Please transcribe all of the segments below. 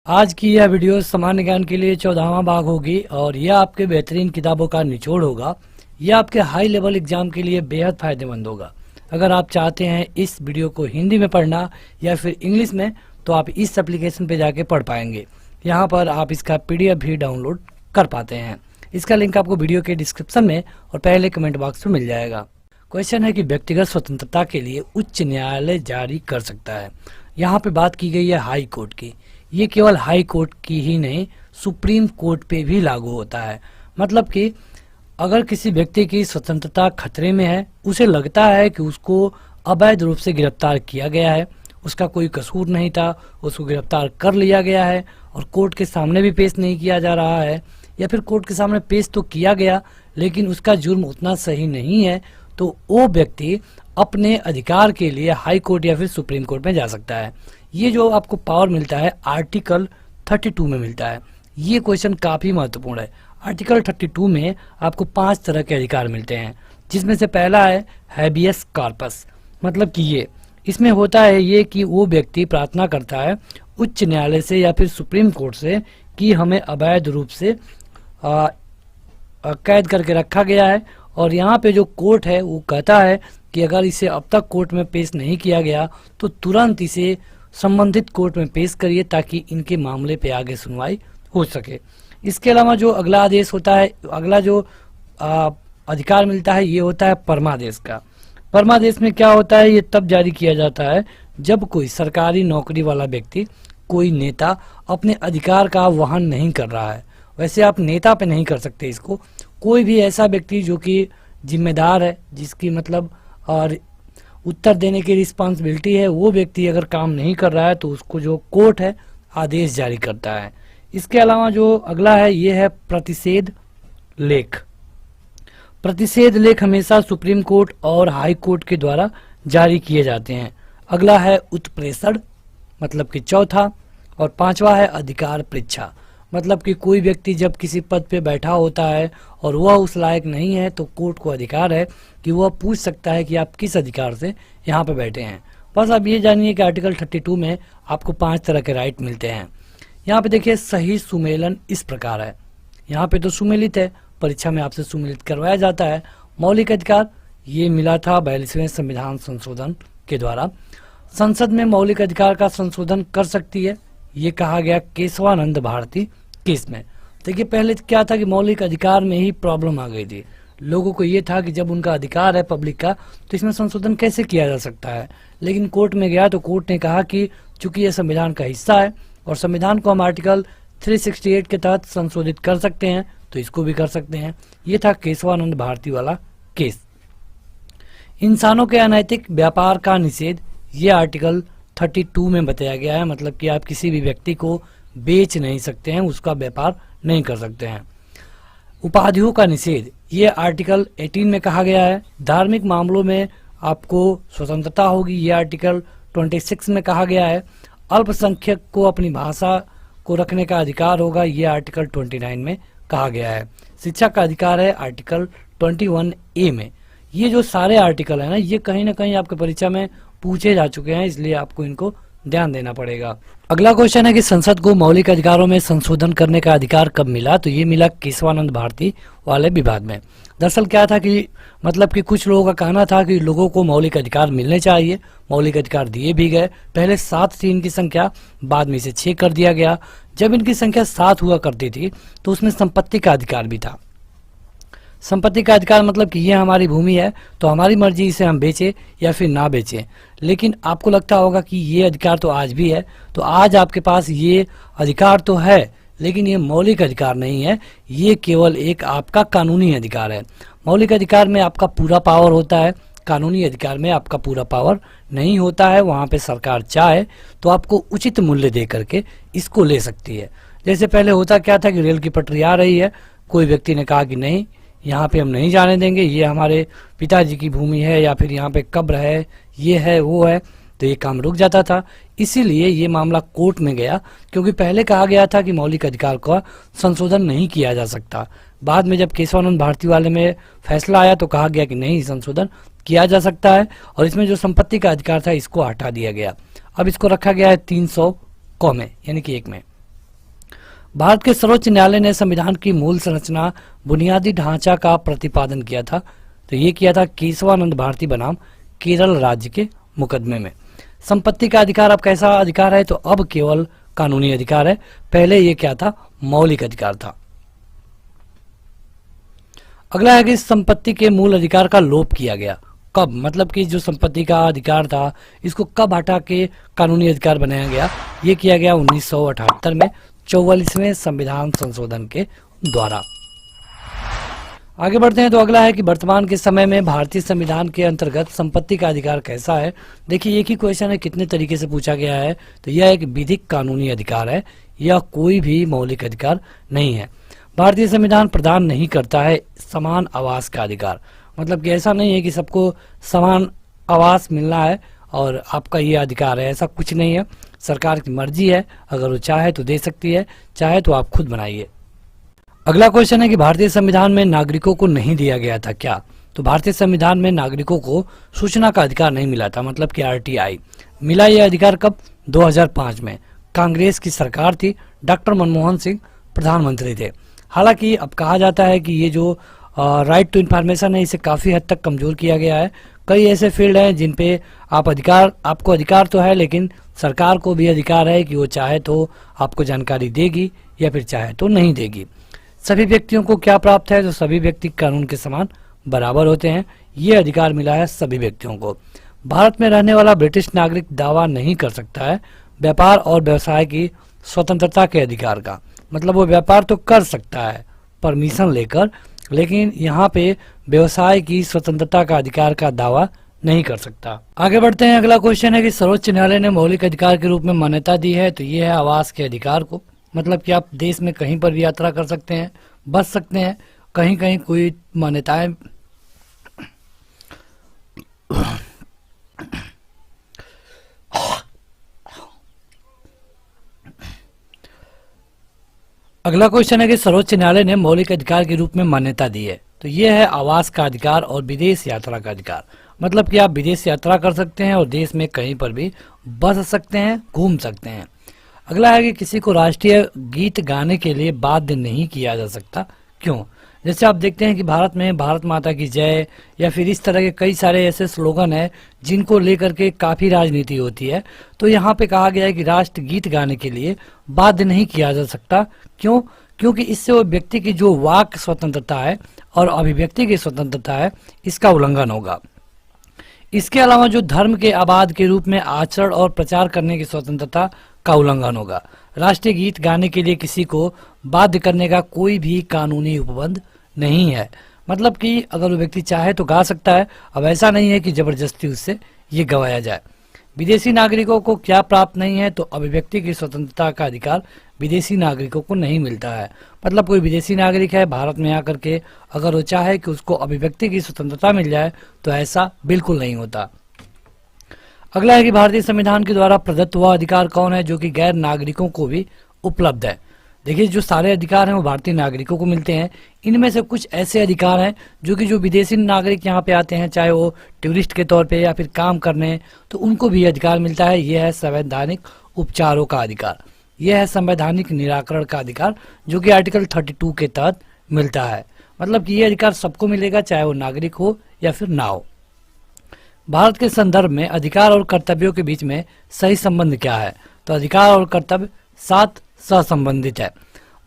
आज की यह वीडियो सामान्य ज्ञान के लिए 14वां भाग होगी और यह आपके बेहतरीन किताबों का निचोड़ होगा। यह आपके हाई लेवल एग्जाम के लिए बेहद फायदेमंद होगा। अगर आप चाहते हैं इस वीडियो को हिंदी में पढ़ना या फिर इंग्लिश में, तो आप इस एप्लीकेशन पे जाके पढ़ पाएंगे। यहाँ पर आप इसका PDF भी डाउनलोड कर पाते हैं। इसका लिंक आपको वीडियो के डिस्क्रिप्शन में और पहले कमेंट बॉक्स में मिल जाएगा। क्वेश्चन है कि व्यक्तिगत स्वतंत्रता के लिए उच्च न्यायालय जारी कर सकता है। यहाँ पे बात की गई है हाई कोर्ट की। ये केवल हाई कोर्ट की ही नहीं, सुप्रीम कोर्ट पे भी लागू होता है। मतलब कि अगर किसी व्यक्ति की स्वतंत्रता खतरे में है, उसे लगता है कि उसको अवैध रूप से गिरफ्तार किया गया है, उसका कोई कसूर नहीं था, उसको गिरफ्तार कर लिया गया है और कोर्ट के सामने भी पेश नहीं किया जा रहा है, या फिर कोर्ट के सामने पेश तो किया गया लेकिन उसका जुर्म उतना सही नहीं है, तो वो व्यक्ति अपने अधिकार के लिए हाई कोर्ट या फिर सुप्रीम कोर्ट में जा सकता है। ये जो आपको पावर मिलता है आर्टिकल 32 में मिलता है। ये क्वेश्चन काफी महत्वपूर्ण है। आर्टिकल 32 में आपको 5 तरह के अधिकार मिलते हैं, जिसमें से पहला है हैबियस कॉर्पस। मतलब कि ये इसमें होता है ये कि वो व्यक्ति प्रार्थना करता है उच्च न्यायालय से या फिर सुप्रीम कोर्ट से कि हमें अवैध रूप से कैद करके रखा गया है, और यहाँ पे जो कोर्ट है वो कहता है कि अगर इसे अब तक कोर्ट में पेश नहीं किया गया तो तुरंत इसे संबंधित कोर्ट में पेश करिए ताकि इनके मामले पे आगे सुनवाई हो सके। इसके अलावा जो अगला आदेश होता है, अगला जो अधिकार मिलता है, ये होता है परमादेश का। परमादेश में क्या होता है, ये तब जारी किया जाता है जब कोई सरकारी नौकरी वाला व्यक्ति, कोई नेता अपने अधिकार का वहन नहीं कर रहा है। वैसे आप नेता पे नहीं कर सकते इसको, कोई भी ऐसा व्यक्ति जो कि जिम्मेदार है, जिसकी मतलब और उत्तर देने की रिस्पॉन्सिबिलिटी है, वो व्यक्ति अगर काम नहीं कर रहा है तो उसको जो कोर्ट है आदेश जारी करता है। इसके अलावा जो अगला है ये है प्रतिषेध लेख। प्रतिषेध लेख हमेशा सुप्रीम कोर्ट और हाई कोर्ट के द्वारा जारी किए जाते हैं। अगला है उत्प्रेषण, मतलब कि चौथा, और पांचवा है अधिकार परीक्षा। मतलब कि कोई व्यक्ति जब किसी पद पे बैठा होता है और वह उस लायक नहीं है तो कोर्ट को अधिकार है कि वह पूछ सकता है कि आप किस अधिकार से यहाँ पे बैठे हैं। बस आप ये जानिए कि आर्टिकल 32 में आपको 5 तरह के राइट मिलते हैं। यहाँ पे देखिए सही सुमेलन इस प्रकार है। यहाँ पे तो सुमेलित है, परीक्षा में आपसे सुमेलित करवाया जाता है। मौलिक अधिकार ये मिला था 42वें संविधान संशोधन के द्वारा। संसद में मौलिक अधिकार का संशोधन कर सकती है, ये कहा गया केशवानंद भारती केस में। देखिए पहले क्या था कि मौलिक अधिकार में ही प्रॉब्लम आ गई थी। लोगों को ये था कि जब उनका अधिकार है पब्लिक का तो इसमें संशोधन कैसे किया जा सकता है, लेकिन कोर्ट में गया तो कोर्ट ने कहा कि चूंकि यह संविधान का हिस्सा है और संविधान को हम आर्टिकल 368 के तहत संशोधित कर सकते हैं तो इसको भी कर सकते हैं। ये था केशवानंद भारती वाला केस। इंसानों के अनैतिक व्यापार का निषेध, ये आर्टिकल 32 में बताया गया है। मतलब कि आप किसी भी व्यक्ति को बेच नहीं सकते हैं, उसका व्यापार नहीं कर सकते हैं। उपाधियों का निषेध, ये आर्टिकल 18 में कहा गया है। धार्मिक मामलों में आपको स्वतंत्रता होगी, ये आर्टिकल 26 में कहा गया है। अल्पसंख्यक को अपनी भाषा को रखने का अधिकार होगा, ये आर्टिकल 29 में कहा गया है। शिक्षा का अधिकार है आर्टिकल 21A में। ये जो सारे आर्टिकल है ना कहीं आपके परीक्षा में पूछे जा चुके हैं, इसलिए आपको इनको ध्यान देना पड़ेगा। अगला क्वेश्चन है कि संसद को मौलिक अधिकारों में संशोधन करने का अधिकार कब मिला, तो ये मिला केशवानंद भारती वाले विवाद में। दरअसल क्या था कि मतलब कि कुछ लोगों का कहना था कि लोगों को मौलिक अधिकार मिलने चाहिए, मौलिक अधिकार दिए भी गए। पहले 7 थी इनकी संख्या, बाद में इसे 6 कर दिया गया। जब इनकी संख्या 7 हुआ करती थी तो उसमें संपत्ति का अधिकार भी था। संपत्ति का अधिकार मतलब कि ये हमारी भूमि है तो हमारी मर्जी इसे हम बेचें या फिर ना बेचें। लेकिन आपको लगता होगा कि ये अधिकार तो आज भी है, तो आज आपके पास ये अधिकार तो है लेकिन ये मौलिक अधिकार नहीं है, ये केवल एक आपका कानूनी अधिकार है। मौलिक अधिकार में आपका पूरा पावर होता है, कानूनी अधिकार में आपका पूरा पावर नहीं होता है। वहाँ पे सरकार चाहे तो आपको उचित मूल्य दे करके इसको ले सकती है। जैसे पहले होता क्या था कि रेल की पटरी आ रही है, कोई व्यक्ति ने कहा कि नहीं यहाँ पे हम नहीं जाने देंगे, ये हमारे पिताजी की भूमि है या फिर यहाँ पे कब्र है, ये है वो है, तो ये काम रुक जाता था। इसीलिए ये मामला कोर्ट में गया, क्योंकि पहले कहा गया था कि मौलिक अधिकार का संशोधन नहीं किया जा सकता। बाद में जब केशवानंद भारती वाले में फैसला आया तो कहा गया कि नहीं, संशोधन किया जा सकता है, और इसमें जो संपत्ति का अधिकार था इसको हटा दिया गया। अब इसको रखा गया है 300 क में, यानी कि 1 में। भारत के सर्वोच्च न्यायालय ने संविधान की मूल संरचना बुनियादी ढांचा का प्रतिपादन किया था। तो ये किया था केशवानंद भारती बनाम केरल राज्य के मुकदमे में। संपत्ति का अधिकार अब कैसा अधिकार है? तो अब केवल कानूनी अधिकार है, पहले ये क्या था? मौलिक अधिकार था। अगला है कि संपत्ति के मूल अधिकार का लोप किया गया। कब? मतलब कि जो संपत्ति का अधिकार था इसको कब हटा के कानूनी अधिकार बनाया गया? ये किया गया 1978 में 44वें संविधान संशोधन के द्वारा। आगे बढ़ते हैं। तो अगला है कि वर्तमान के समय में भारतीय संविधान के अंतर्गत संपत्ति का अधिकार कैसा है? देखिए एक ही क्वेश्चन है, कितने तरीके से पूछा गया है। तो यह एक विधिक कानूनी अधिकार है, यह कोई भी मौलिक अधिकार नहीं है। भारतीय संविधान प्रदान नहीं करता है समान आवास का अधिकार। मतलब कि ऐसा नहीं है कि सबको समान आवास मिलना है और आपका ये अधिकार है, ऐसा कुछ नहीं है। सरकार की मर्जी है, अगर वो चाहे तो दे सकती है, चाहे तो आप खुद बनाइए। अगला क्वेश्चन है कि भारतीय संविधान में नागरिकों को नहीं दिया गया था क्या? तो भारतीय संविधान में नागरिकों को सूचना का अधिकार नहीं मिला था, मतलब कि आरटीआई मिला। यह अधिकार कब? 2005 में। कांग्रेस की सरकार थी, डॉक्टर मनमोहन सिंह प्रधानमंत्री थे। हालांकि अब कहा जाता है कि ये जो राइट टू इन्फॉर्मेशन है इसे काफी हद तक कमजोर किया गया है। कई ऐसे फील्ड हैं जिन पे आपको अधिकार तो है, लेकिन सरकार को भी अधिकार है कि वो चाहे तो आपको जानकारी देगी या फिर चाहे तो नहीं देगी। सभी व्यक्तियों को क्या प्राप्त है? तो सभी व्यक्ति कानून के समान बराबर होते हैं, ये अधिकार मिला है सभी व्यक्तियों को। भारत में रहने वाला ब्रिटिश नागरिक दावा नहीं कर सकता है व्यापार और व्यवसाय की स्वतंत्रता के अधिकार का। मतलब वो व्यापार तो कर सकता है परमिशन लेकर, लेकिन यहाँ पे व्यवसाय की स्वतंत्रता का अधिकार का दावा नहीं कर सकता। आगे बढ़ते हैं। अगला क्वेश्चन है कि सर्वोच्च न्यायालय ने मौलिक अधिकार के रूप में मान्यता दी है। तो ये है आवास के अधिकार को। मतलब कि आप देश में कहीं पर भी यात्रा कर सकते हैं, बस सकते हैं, कहीं कहीं कोई मान्यताएं अगला क्वेश्चन है कि सर्वोच्च न्यायालय ने मौलिक अधिकार के रूप में मान्यता दी है। तो ये है आवास का अधिकार और विदेश यात्रा का अधिकार। मतलब कि आप विदेश यात्रा कर सकते हैं और देश में कहीं पर भी बस सकते हैं, घूम सकते हैं। अगला है कि किसी को राष्ट्रीय गीत गाने के लिए बाध्य नहीं किया जा सकता। क्यों? जैसे आप देखते हैं कि भारत में भारत माता की जय या फिर इस तरह के कई सारे ऐसे स्लोगन हैं जिनको लेकर के काफी राजनीति होती है। तो यहाँ पे कहा गया है कि राष्ट्र गीत गाने के लिए बाध्य नहीं किया जा सकता। क्यों? क्योंकि इससे वो व्यक्ति की जो वाक स्वतंत्रता है और अभिव्यक्ति की स्वतंत्रता है इसका उल्लंघन होगा। इसके अलावा जो धर्म के आबाद के रूप में आचरण और प्रचार करने की स्वतंत्रता का उल्लंघन होगा। राष्ट्रीय गीत गाने के लिए किसी को बाध्य करने का कोई भी कानूनी उपबंध नहीं है। मतलब कि अगर वो व्यक्ति चाहे तो गा सकता है, अब ऐसा नहीं है कि जबरदस्ती उससे ये गवाया जाए। विदेशी नागरिकों को क्या प्राप्त नहीं है? तो अभिव्यक्ति की स्वतंत्रता का अधिकार विदेशी नागरिकों को नहीं मिलता है। मतलब कोई विदेशी नागरिक है भारत में आकर के अगर वो चाहे कि उसको अभिव्यक्ति की स्वतंत्रता मिल जाए तो ऐसा बिल्कुल नहीं होता। अगला है कि भारतीय संविधान के द्वारा प्रदत्त हुआ अधिकार कौन है जो कि गैर नागरिकों को भी उपलब्ध है? देखिए जो सारे अधिकार हैं वो भारतीय नागरिकों को मिलते हैं। इनमें से कुछ ऐसे अधिकार हैं जो विदेशी नागरिक यहाँ पे आते हैं, चाहे वो टूरिस्ट के तौर पे या फिर काम करने, तो उनको भी अधिकार मिलता है। यह है संवैधानिक उपचारों का अधिकार, यह है संवैधानिक निराकरण का अधिकार जो कि आर्टिकल 32 के तहत मिलता है। मतलब कि ये अधिकार सबको मिलेगा, चाहे वो नागरिक हो या फिर ना हो। भारत के संदर्भ में अधिकार और कर्तव्यों के बीच में सही संबंध क्या है? तो अधिकार और कर्तव्य साथ सहसंबंधित है।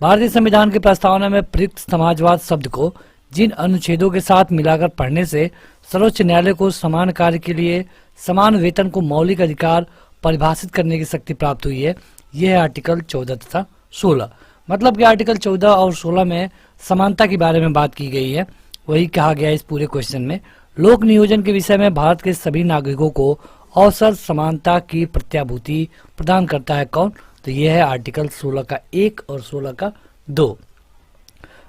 भारतीय संविधान की प्रस्तावना में प्रयुक्त समाजवाद शब्द को जिन अनुच्छेदों के साथ मिलाकर पढ़ने से सर्वोच्च न्यायालय को समान कार्य के लिए समान वेतन को मौलिक अधिकार परिभाषित करने की शक्ति प्राप्त हुई है, यह है आर्टिकल 14 तथा 16। मतलब कि आर्टिकल 14 और 16 में समानता के बारे में बात की गई है, वही कहा गया है इस पूरे क्वेश्चन में। लोक नियोजन के विषय में भारत के सभी नागरिकों को अवसर समानता की प्रत्याभूति प्रदान करता है कौन? तो यह है आर्टिकल 16 का 1 और 16 का 2।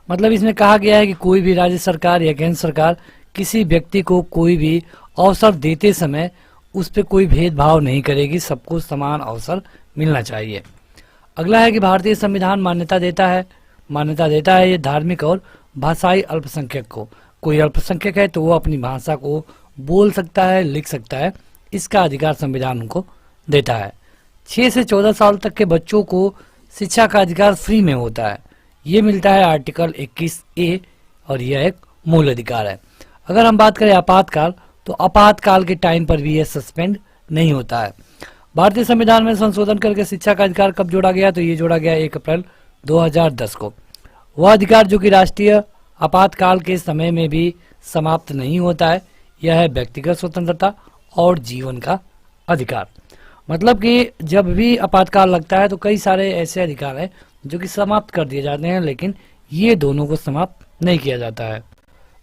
मतलब इसमें कहा गया है कि कोई भी राज्य सरकार या केंद्र सरकार किसी व्यक्ति को कोई भी अवसर देते समय उस पर कोई भेदभाव नहीं करेगी, सबको समान अवसर मिलना चाहिए। अगला है कि भारतीय संविधान मान्यता देता है ये धार्मिक और भाषाई अल्पसंख्यक को। कोई अल्पसंख्यक है तो वो अपनी भाषा को बोल सकता है, लिख सकता है, इसका अधिकार संविधान उनको देता है। 6 से 14 साल तक के बच्चों को शिक्षा का अधिकार फ्री में होता है। ये मिलता है आर्टिकल 21A और यह एक मूल अधिकार है। अगर हम बात करें आपातकाल, तो आपातकाल के टाइम पर भी यह सस्पेंड नहीं होता है। भारतीय संविधान में संशोधन करके शिक्षा का अधिकार कब जोड़ा गया, तो ये जोड़ा गया 1 अप्रैल 2010 को। वह अधिकार जो कि राष्ट्रीय आपातकाल के समय में भी समाप्त नहीं होता है, यह है व्यक्तिगत स्वतंत्रता और जीवन का अधिकार। मतलब कि जब भी आपातकाल लगता है तो कई सारे ऐसे अधिकार हैं जो कि समाप्त कर दिए जाते हैं, लेकिन ये दोनों को समाप्त नहीं किया जाता है।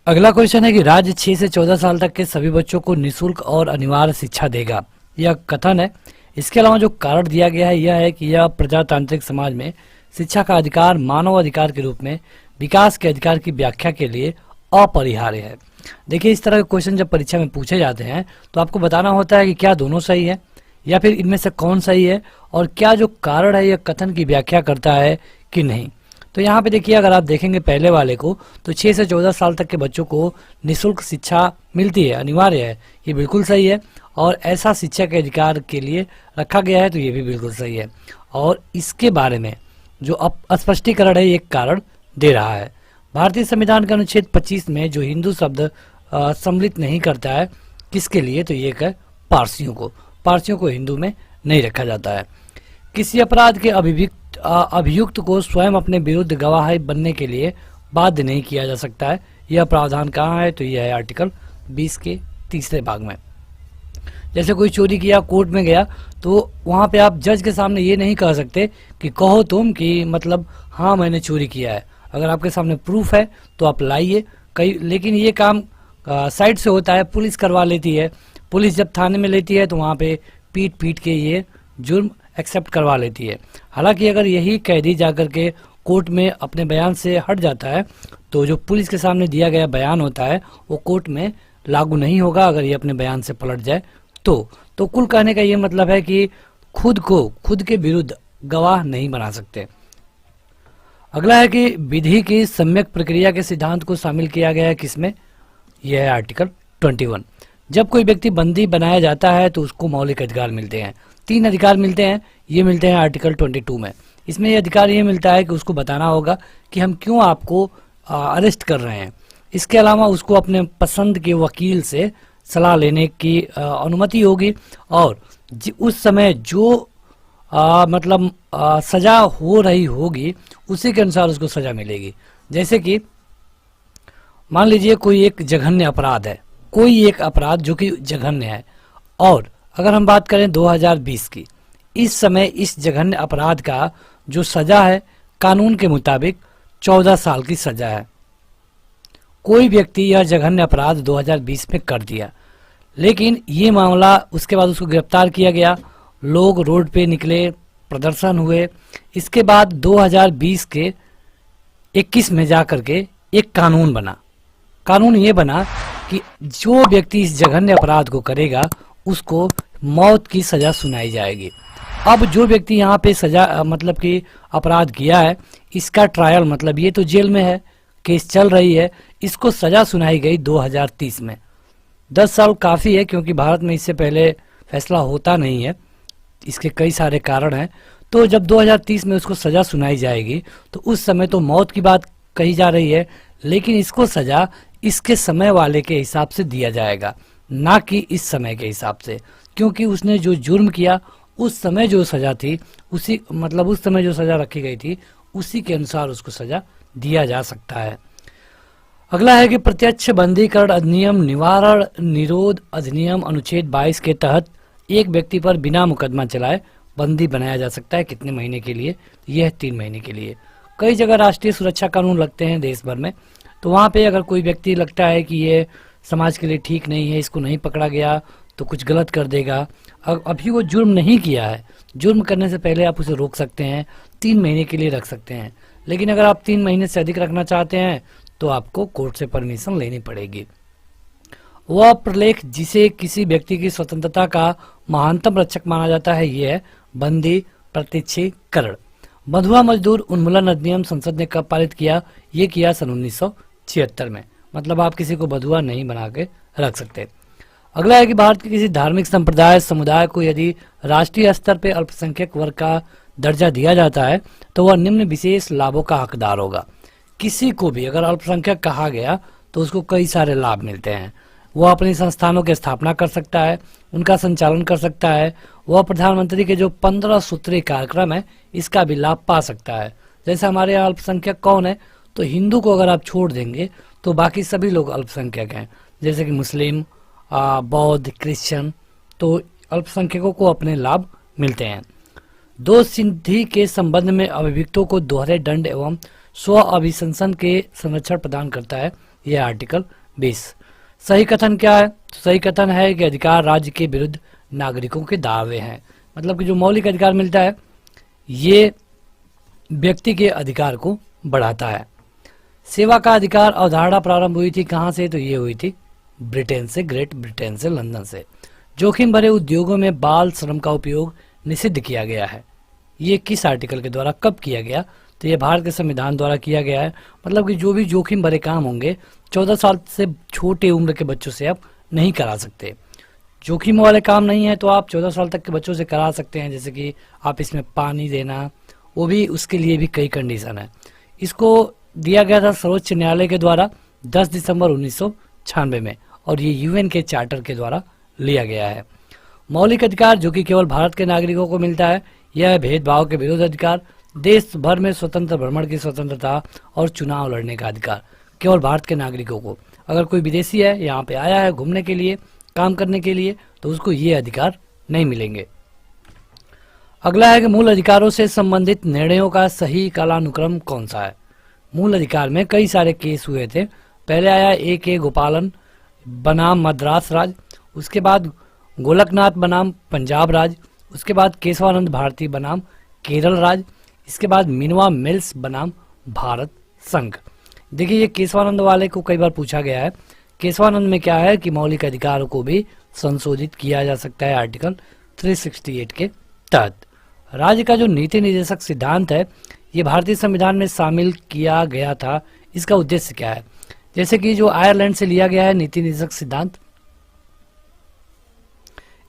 अगला क्वेश्चन है कि राज्य 6 से 14 साल तक के सभी बच्चों को निःशुल्क और अनिवार्य शिक्षा देगा, यह कथन है। इसके अलावा जो कारण दिया गया है यह है कि यह प्रजातांत्रिक समाज में शिक्षा का अधिकार मानव अधिकार के रूप में विकास के अधिकार की व्याख्या के लिए अपरिहार्य है। देखिए, इस तरह के क्वेश्चन जब परीक्षा में पूछे जाते हैं तो आपको बताना होता है कि क्या दोनों सही है या फिर इनमें से कौन सही है, और क्या जो कारण है यह कथन की व्याख्या करता है कि नहीं। तो यहाँ पे देखिए, अगर आप देखेंगे पहले वाले को, तो 6 से 14 साल तक के बच्चों को निःशुल्क शिक्षा मिलती है, अनिवार्य है, ये बिल्कुल सही है। और ऐसा शिक्षा के अधिकार के लिए रखा गया है, तो ये भी बिल्कुल सही है। और इसके बारे में जो स्पष्टीकरण है ये कारण दे रहा है। भारतीय संविधान के अनुच्छेद 25 में जो हिंदू शब्द सम्मिलित नहीं करता है, किसके लिए, तो ये है पारसियों को हिंदू में नहीं रखा जाता है। किसी अपराध के अभियुक्त को स्वयं अपने विरुद्ध गवाह बनने के लिए बाध्य नहीं किया जा सकता है। यह प्रावधान कहाँ है, तो यह है आर्टिकल 20 के तीसरे भाग में। जैसे कोई चोरी किया, कोर्ट में गया, तो वहाँ पे आप जज के सामने ये नहीं कह सकते कि कहो तुम कि मतलब हाँ मैंने चोरी किया है। अगर आपके सामने प्रूफ है तो आप लाइए। लेकिन ये काम साइड से होता है, पुलिस करवा लेती है। पुलिस जब थाने में लेती है तो वहाँ पे पीट के ये जुर्म एक्सेप्ट करवा लेती है। हालांकि अगर यही कैदी जाकर के कोर्ट में अपने बयान से हट जाता है तो जो पुलिस के सामने दिया गया बयान होता है वो कोर्ट में लागू नहीं होगा, अगर ये अपने बयान से पलट जाए तो कुल कहने का ये मतलब है कि खुद के विरुद्ध गवाह नहीं बना सकते। अगला है कि विधि की सम्यक प्रक्रिया के सिद्धांत को शामिल किया गया है किसमें, यह है आर्टिकल 21। जब कोई व्यक्ति बंदी बनाया जाता है तो उसको मौलिक अधिकार मिलते हैं। 3 अधिकार मिलते हैं, ये मिलते हैं आर्टिकल 22 में। इसमें यह अधिकार ये मिलता है कि उसको बताना होगा कि हम क्यों आपको अरेस्ट कर रहे हैं। इसके अलावा उसको अपने पसंद के वकील से सलाह लेने की अनुमति होगी, और उस समय जो सजा हो रही होगी उसी के अनुसार उसको सजा मिलेगी। जैसे कि मान लीजिए कोई एक जघन्य अपराध है, कोई एक अपराध जो कि जघन्य है, और अगर हम बात करें 2020 की, इस समय इस जघन्य अपराध का जो सजा है कानून के मुताबिक 14 साल की सजा है। कोई व्यक्ति यह जघन्य अपराध 2020 में कर दिया, लेकिन ये मामला उसके बाद उसको गिरफ्तार किया गया, लोग रोड पे निकले, प्रदर्शन हुए। इसके बाद 2020 के 21 में जाकर के एक कानून बना। कानून ये बना कि जो व्यक्ति इस जघन्य अपराध को करेगा उसको मौत की सजा सुनाई जाएगी। अब जो व्यक्ति यहाँ पे सजा कि अपराध किया है, इसका ट्रायल ये तो जेल में है, केस चल रही है, इसको सजा सुनाई गई 2030 में। 10 साल काफ़ी है, क्योंकि भारत में इससे पहले फैसला होता नहीं है, इसके कई सारे कारण हैं। तो जब 2030 में उसको सजा सुनाई जाएगी तो उस समय तो मौत की बात कही जा रही है, लेकिन इसको सजा इसके समय वाले के हिसाब से दिया जाएगा, ना कि इस समय के हिसाब से, क्योंकि उसने जो जुर्म किया उस समय जो सजा थी उस समय जो सजा रखी गई थी उसी के अनुसार उसको सजा दिया जा सकता है। अगला है कि प्रत्यक्ष बंदीकरण अधिनियम निवारण निरोध अधिनियम अनुच्छेद 22 के तहत एक व्यक्ति पर बिना मुकदमा चलाए बंदी बनाया जा सकता है। कितने महीने के लिए, यह 3 महीने के लिए। कई जगह राष्ट्रीय सुरक्षा कानून लगते हैं देश भर में, तो वहाँ पे अगर कोई व्यक्ति लगता है कि ये समाज के लिए ठीक नहीं है, इसको नहीं पकड़ा गया तो कुछ गलत कर देगा, अभी वो जुर्म नहीं किया है, जुर्म करने से पहले आप उसे रोक सकते हैं, 3 महीने के लिए रख सकते हैं। लेकिन अगर आप 3 महीने से अधिक रखना चाहते हैं तो आपको कोर्ट से परमिशन लेनी पड़ेगी। वह प्रलेख जिसे किसी व्यक्ति की स्वतंत्रता का महानतम रक्षक माना जाता है, यह है बंदी प्रत्यक्षीकरण। बंधुआ मजदूर उन्मूलन अधिनियम संसद ने कब पारित किया, ये किया सन 1976 में। आप किसी को बंधुआ नहीं बना के रख सकते। अगला है कि भारत के किसी धार्मिक संप्रदाय समुदाय को यदि राष्ट्रीय स्तर पर अल्पसंख्यक वर्ग का दर्जा दिया जाता है तो वह निम्न विशेष लाभों का हकदार होगा। किसी को भी अगर अल्पसंख्यक कहा गया तो उसको कई सारे लाभ मिलते हैं। वह अपने संस्थानों की स्थापना कर सकता है, उनका संचालन कर सकता है, वह प्रधानमंत्री के जो 15 सूत्रीय कार्यक्रम है इसका भी लाभ पा सकता है। जैसे हमारे यहाँ अल्पसंख्यक कौन है, तो हिंदू को अगर आप छोड़ देंगे तो बाकी सभी लोग अल्पसंख्यक हैं, जैसे कि मुस्लिम, बौद्ध, क्रिश्चियन, तो अल्पसंख्यकों को अपने लाभ मिलते हैं। दो संधि के संबंध में अभियुक्तों को दोहरे दंड एवं स्व अभिशंसन के संरक्षण प्रदान करता है यह आर्टिकल 20। सही कथन क्या है? तो सही कथन है कि अधिकार राज्य के विरुद्ध नागरिकों के दावे हैं। मतलब कि जो मौलिक अधिकार मिलता है ये व्यक्ति के अधिकार को बढ़ाता है। सेवा का अधिकार अवधारणा प्रारंभ हुई थी कहाँ से? तो ये हुई थी ब्रिटेन से, ग्रेट ब्रिटेन से, लंदन से। जोखिम भरे उद्योगों में बाल श्रम का उपयोग निषिद्ध किया गया है। ये किस आर्टिकल के द्वारा कब किया गया? तो ये भारत के संविधान द्वारा किया गया है। मतलब कि जो भी जोखिम भरे काम होंगे 14 साल से छोटे उम्र के बच्चों से आप नहीं करा सकते। जोखिम वाले काम नहीं है तो आप 14 साल तक के बच्चों से करा सकते हैं, जैसे कि आप इसमें पानी देना, वो भी उसके लिए भी कई कंडीशन है। इसको दिया गया था सर्वोच्च न्यायालय के द्वारा 10 दिसंबर 1996 में, और ये यूएन के चार्टर के द्वारा लिया गया है। मौलिक अधिकार जो कि केवल भारत के नागरिकों को मिलता है, यह है भेदभाव के विरुद्ध अधिकार, देश भर में स्वतंत्र भ्रमण की स्वतंत्रता और चुनाव लड़ने का अधिकार केवल भारत के नागरिकों को। अगर कोई विदेशी है, यहाँ पे आया है घूमने के लिए, काम करने के लिए, तो उसको ये अधिकार नहीं मिलेंगे। अगला है कि मूल अधिकारों से संबंधित निर्णयों का सही कालानुक्रम कौन सा है? मूल अधिकार में कई सारे केस हुए थे। पहले आया A.K. गोपालन बनाम मद्रास राज, उसके बाद गोलकनाथ बनाम पंजाब राज, उसके बाद केशवानंद भारती बनाम केरल राज, इसके बाद मिनवा मिल्स बनाम भारत संघ। देखिए ये केशवानंद वाले को कई बार पूछा गया है। केशवानंद में क्या है कि मौलिक अधिकारों को भी संशोधित किया जा सकता है आर्टिकल 368 के तहत। राज्य का जो नीति निर्देशक सिद्धांत है ये भारतीय संविधान में शामिल किया गया था। इसका उद्देश्य क्या है? जैसे कि जो आयरलैंड से लिया गया है नीति निर्देशक सिद्धांत,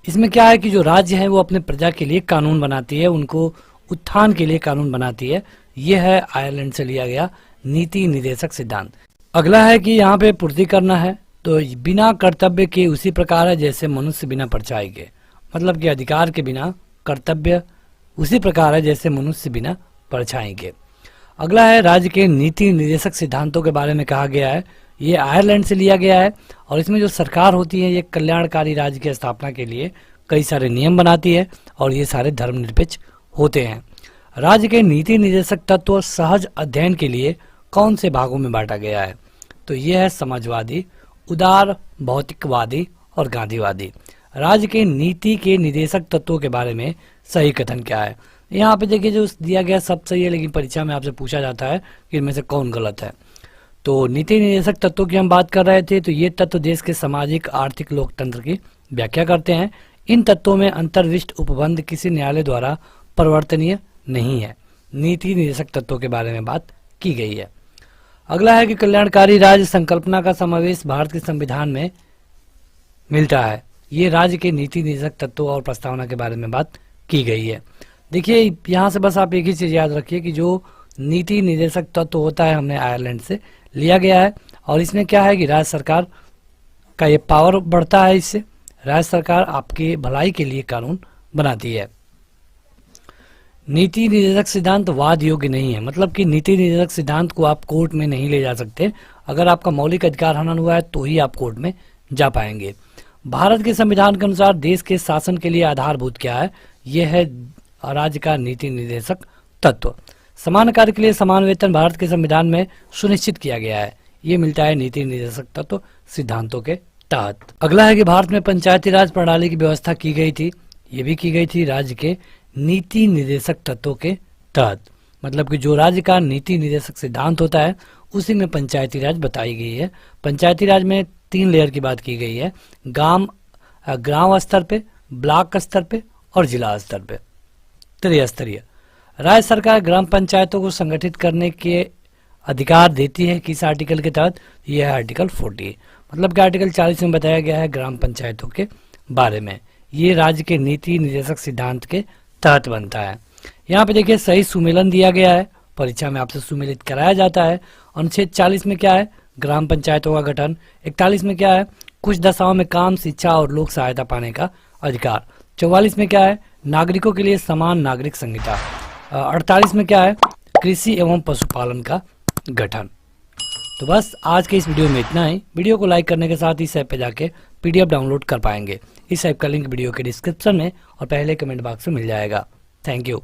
इसमें क्या है कि जो राज्य है वो अपने प्रजा के लिए कानून बनाती है, उनको उत्थान के लिए कानून बनाती है। यह है आयरलैंड से लिया गया नीति निर्देशक सिद्धांत। अगला है कि यहाँ पे पूर्ति करना है, तो बिना कर्तव्य के उसी प्रकार है जैसे मनुष्य बिना परछाई के। मतलब कि अधिकार के बिना कर्तव्य उसी प्रकार है जैसे मनुष्य बिना परछाई के। अगला है राज्य के नीति निर्देशक सिद्धांतों के बारे में कहा गया है। ये आयरलैंड से लिया गया है और इसमें जो सरकार होती है ये कल्याणकारी राज्य की स्थापना के लिए कई सारे नियम बनाती है और ये सारे धर्मनिरपेक्ष होते हैं। राज्य के नीति निर्देशक तत्व सहज अध्ययन के लिए कौन से भागों में बांटा गया है? तो यह है समाजवादी, उदार, भौतिकवादी और गांधीवादी। राज्य के नीति के निर्देशक तत्वों के बारे में सही कथन क्या है? यहाँ पे देखिए जो दिया गया सब सही है, लेकिन परीक्षा में आपसे पूछा जाता है कि इनमें से कौन गलत है। तो नीति निर्देशक तत्वों की हम बात कर रहे थे, तो ये तत्व देश के सामाजिक, आर्थिक, लोकतंत्र की व्याख्या करते हैं। इन तत्वों में अंतर्विष्ट उपबंध किसी न्यायालय द्वारा परिवर्तनीय नहीं है। नीति निर्देशक तत्वों के बारे में बात की गई है। अगला है कि कल्याणकारी राज्य संकल्पना का समावेश भारत के संविधान में मिलता है। ये राज्य के नीति निर्देशक तत्वों और प्रस्तावना के बारे में बात की गई है। देखिए यहाँ से बस आप एक ही चीज याद रखिए कि जो नीति निर्देशक तत्व होता है हमने आयरलैंड से लिया गया है, और इसमें क्या है कि राज्य सरकार का ये पावर बढ़ता है। इससे राज्य सरकार आपके भलाई के लिए कानून बनाती है। नीति निर्देशक सिद्धांत वाद योग्य नहीं है। मतलब कि नीति निर्देशक सिद्धांत को आप कोर्ट में नहीं ले जा सकते। अगर आपका मौलिक अधिकार हनन हुआ है तो ही आप कोर्ट में जा पाएंगे। भारत के संविधान के अनुसार देश के शासन के लिए आधारभूत क्या है? यह है राज्य का नीति निर्देशक तत्व। समान कार्य के लिए समान वेतन भारत के संविधान में सुनिश्चित किया गया है। ये मिलता है नीति निर्देशक तत्व सिद्धांतों के तहत। अगला है कि भारत में पंचायती राज प्रणाली की व्यवस्था की गई थी। ये भी की गई थी राज्य के नीति निर्देशक तत्वों के तहत। मतलब कि जो राज्य का नीति निर्देशक सिद्धांत होता है उसी में पंचायती राज बताई गई है। पंचायती राज में 3 लेयर की बात की गई है, ग्राम स्तर पे, ब्लॉक स्तर पे और जिला स्तर पे, त्रिस्तरीय। राज्य सरकार ग्राम पंचायतों को संगठित करने के अधिकार देती है किस आर्टिकल के तहत? यह है आर्टिकल 40। मतलब कि आर्टिकल 40 में बताया गया है ग्राम पंचायतों के बारे में। ये राज्य के नीति निर्देशक सिद्धांत के तहत बनता है। यहाँ पे देखिए सही सुमेलन दिया गया है, परीक्षा में आपसे सुमेलित कराया जाता है। अनुच्छेद 40 में क्या है, ग्राम पंचायतों का गठन। 41 में क्या है, कुछ दशाओं में काम, शिक्षा और लोक सहायता पाने का अधिकार। 44 में क्या है, नागरिकों के लिए समान नागरिक संहिता। 48 में क्या है, कृषि एवं पशुपालन का गठन। तो बस आज के इस वीडियो में इतना ही। वीडियो को लाइक करने के साथ इस ऐप पे जाके PDF डाउनलोड कर पाएंगे। इस ऐप का लिंक वीडियो के डिस्क्रिप्शन में और पहले कमेंट बॉक्स में मिल जाएगा। Thank you.